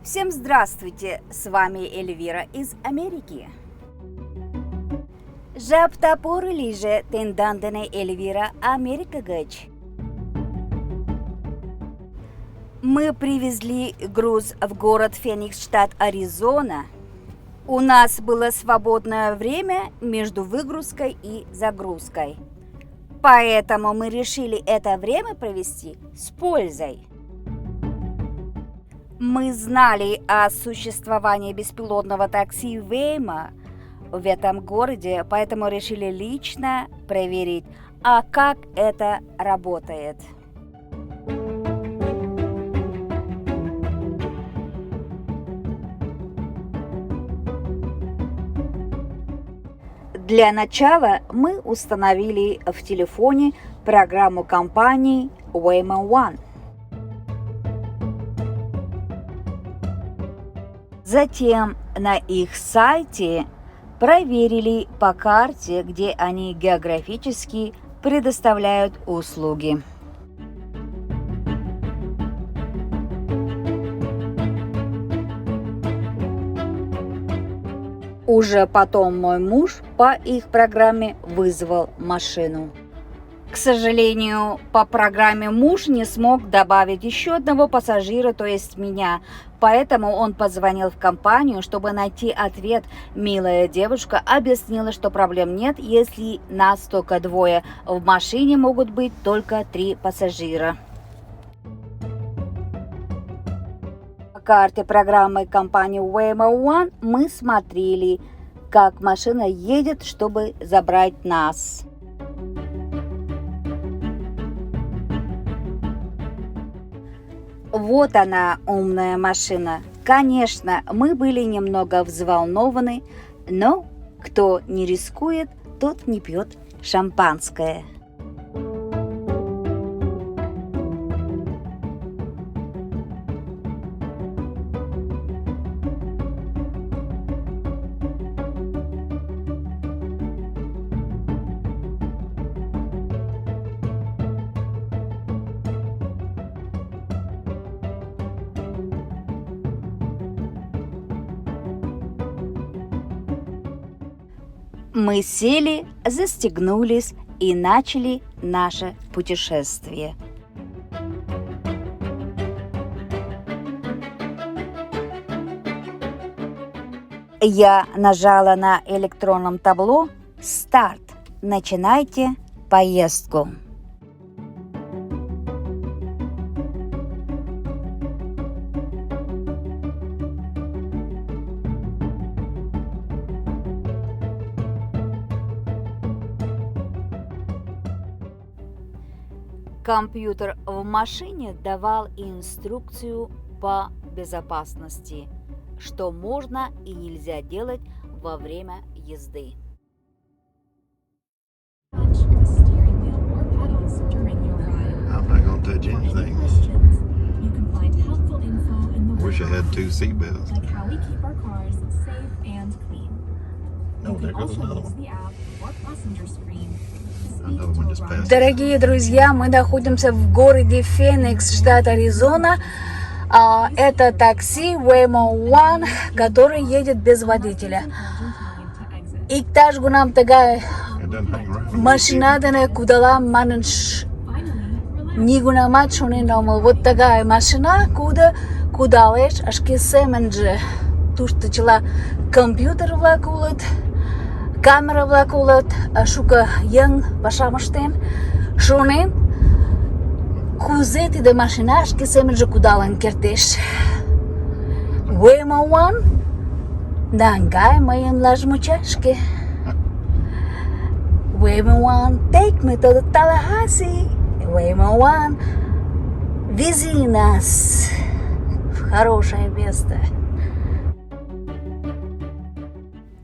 Всем здравствуйте, с вами Эльвира из Америки. Жаптапур лиже тендандене Эльвира Америка гач. Мы привезли груз в город Феникс, штат Аризона. У нас было свободное время между выгрузкой и загрузкой. Поэтому мы решили это время провести с пользой. Мы знали о существовании беспилотного такси Waymo в этом городе, поэтому решили лично проверить, как это работает. Для начала мы установили в телефоне программу компании Waymo One. Затем на их сайте проверили по карте, где они географически предоставляют услуги. Уже потом мой муж по их программе вызвал машину. К сожалению, по программе муж не смог добавить еще одного пассажира, то есть меня. Поэтому он позвонил в компанию, чтобы найти ответ. Милая девушка объяснила, что проблем нет, если нас только двое. В машине могут быть только 3 пассажира. По карте программы компании Waymo One мы смотрели, как машина едет, чтобы забрать нас. Вот она, умная машина. Конечно, мы были немного взволнованы, но кто не рискует, тот не пьет шампанское. Мы сели, застегнулись и начали наше путешествие. Я нажала на электронном табло «Старт». Начинайте поездку. Компьютер в машине давал инструкцию по безопасности, что можно и нельзя делать во время езды. I'm not going to touch anything. Wish I had 2 seatbelts. Like how we keep our cars safe and clean. No, You there can goes also another use one. the app or passenger screen to I know speak one to just a driver. passed. Дорогие друзья, мы находимся в городе Феникс, штат Аризона. Это такси Waymo One, который едет без водителя. Иктаж гунам тагай It doesn't hang around. машинадане кудала манш нигунамат шуне номал. Вот такая машина, кудалеш ашки семенже. Туштачила компьютер влакулат, камера влакулат, шука ян башамаштен шунен. Кузети де машина ашки семенже кудалан кертеш. Waymo One дангай моим лажмучашки. Waymo One, take me to the Tallahassee. Waymo One, вези нас в хорошее место.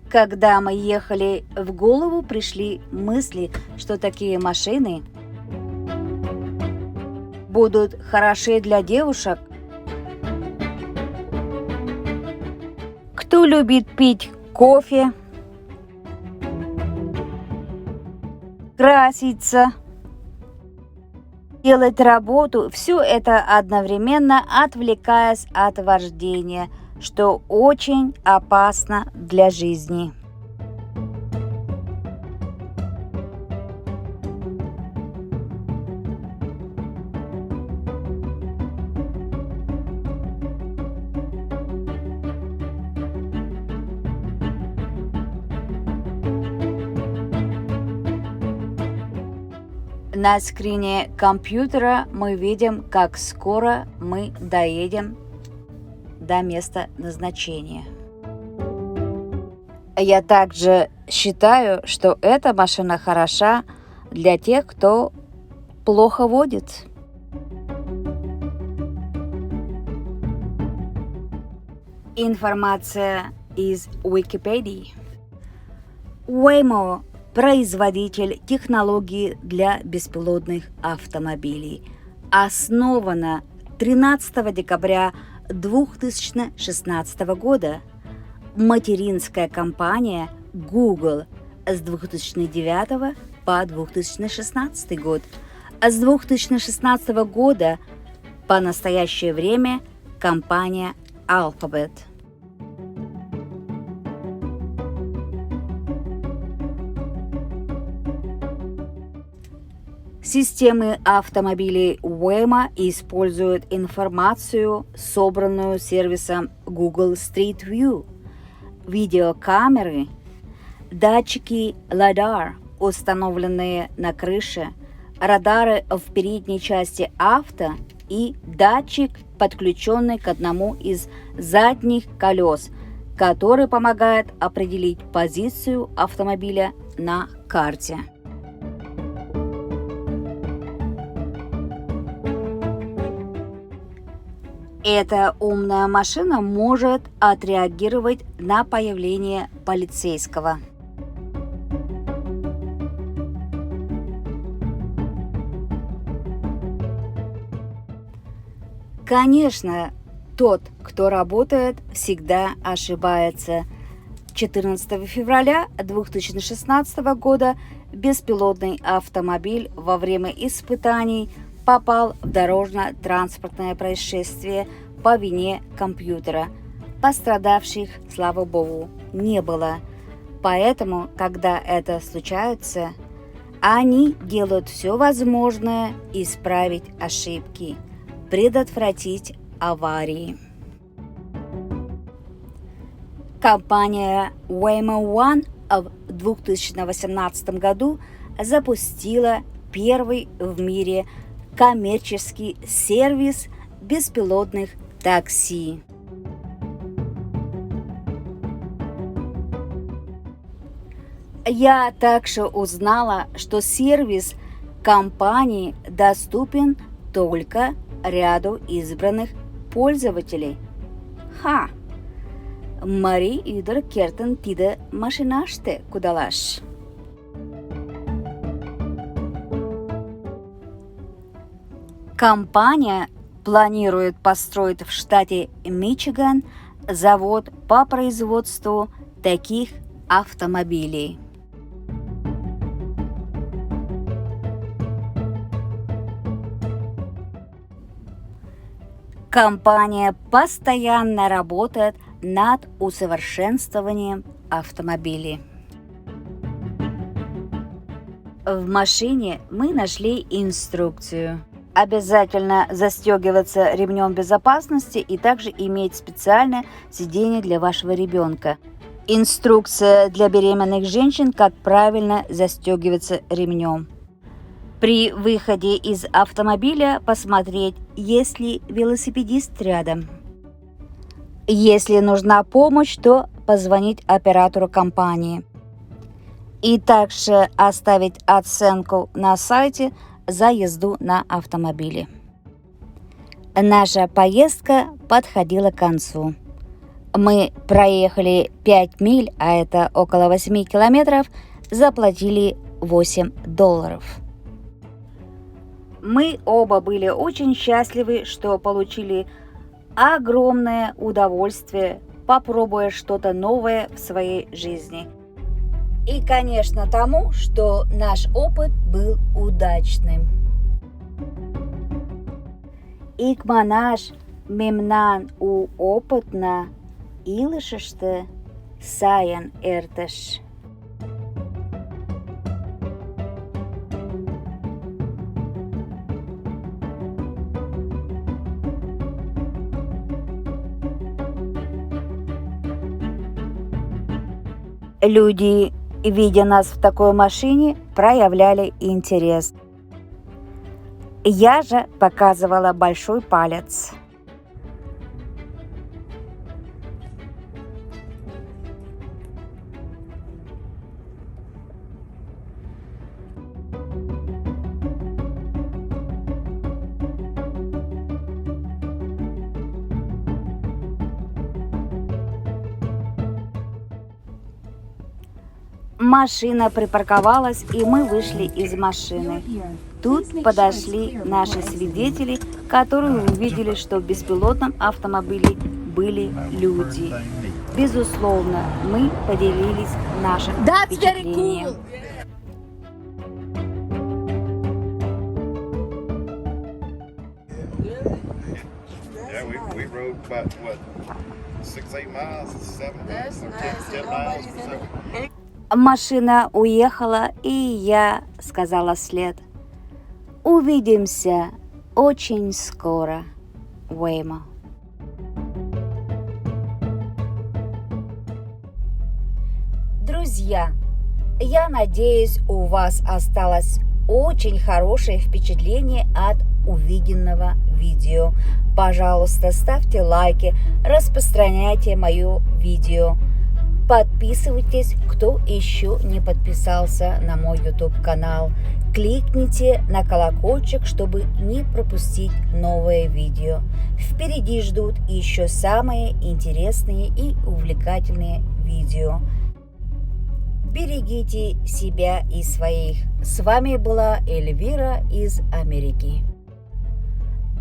Когда мы ехали, в голову пришли мысли, что такие машины будут хороши для девушек. Кто любит пить кофе, краситься делать работу, все это одновременно отвлекаясь от вождения, что очень опасно для жизни. На скрине компьютера мы видим, как скоро мы доедем до места назначения. Я также считаю, что эта машина хороша для тех, кто плохо водит. Информация из Википедии. Waymo – производитель технологии для беспилотных автомобилей. Основана 13 декабря 2016 года. Материнская компания Google с 2009 по 2016 год. А с 2016 года по настоящее время компания Alphabet. Системы автомобилей Waymo используют информацию, собранную сервисом Google Street View, видеокамеры, датчики LiDAR, установленные на крыше, радары в передней части авто и датчик, подключенный к одному из задних колес, который помогает определить позицию автомобиля на карте. Эта умная машина может отреагировать на появление полицейского. Конечно, тот, кто работает, всегда ошибается. 14 февраля 2016 года беспилотный автомобиль во время испытаний попал в дорожно-транспортное происшествие по вине компьютера. Пострадавших, слава богу, не было. Поэтому, когда это случается, они делают все возможное исправить ошибки, предотвратить аварии. Компания Waymo One в 2018 году запустила первый в мире коммерческий сервис беспилотных такси. Я также узнала, что сервис компании доступен только ряду избранных пользователей. Мари Юдер Кертен Тиде Машинаште Кудалаш. Компания планирует построить в штате Мичиган завод по производству таких автомобилей. Компания постоянно работает над усовершенствованием автомобилей. В машине мы нашли инструкцию. Обязательно застегиваться ремнем безопасности и также иметь специальное сиденье для вашего ребенка. Инструкция для беременных женщин, как правильно застегиваться ремнем. При выходе из автомобиля посмотреть, есть ли велосипедист рядом. Если нужна помощь, то позвонить оператору компании. И также оставить оценку на сайте за езду на автомобиле. Наша поездка подходила к концу. Мы проехали 5 миль, а это около 8 километров, заплатили $8. Мы оба были очень счастливы, что получили огромное удовольствие, попробуя что-то новое в своей жизни. И, конечно, тому, что наш опыт был удачным. Икманаш мемнан у опытна илышыште сайын эртыш. Люди, видя нас в такой машине, проявляли интерес. Я же показывала большой палец. Машина припарковалась, и мы вышли из машины. Тут подошли наши свидетели, которые увидели, что в беспилотном автомобиле были люди. Безусловно, мы поделились нашим впечатлением. Yeah, we rode about, what, 6-8 miles, 10 miles. Машина уехала, и я сказала вслед: увидимся очень скоро, Уэймо. Друзья, я надеюсь, у вас осталось очень хорошее впечатление от увиденного видео. Пожалуйста, ставьте лайки, распространяйте мое видео. Подписывайтесь, кто еще не подписался на мой YouTube канал. Кликните на колокольчик, чтобы не пропустить новые видео. Впереди ждут еще самые интересные и увлекательные видео. Берегите себя и своих. С вами была Эльвира из Америки.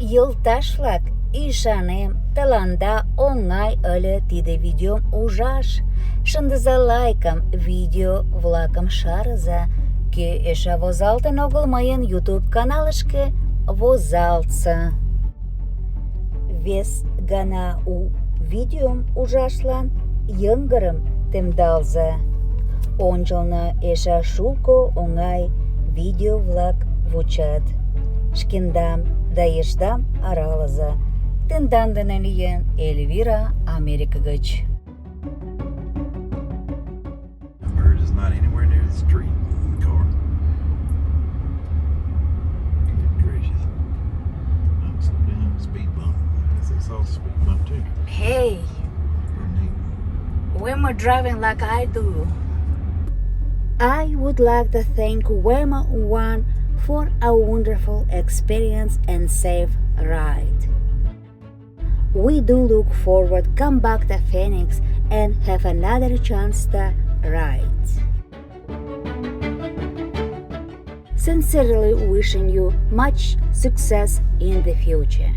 Йолташлак ишанем таланда оңай ыле тиде видеом ужаш. Шындыза лайкам видео влакам шарыза. Ке эше возалтын огыл мыйын YouTube каналышке возалтса. Вес гана у видеом ужашлан йыҥгырым темдалза. Ончылно эше шуко оҥай видео-влак вучат. Шкендам да ешдам аралыза. Тендан дене лийын Эльвира Америка гыч. Bird is not anywhere near the street in the car. Good gracious. Don't slow down, speed bump. I guess they saw the speed bump too. Hey, Pretty neat. Waymo driving like I do. I would like to thank Waymo One for a wonderful experience and safe ride. We do look forward come back to Phoenix and have another chance to ride. Sincerely wishing you much success in the future.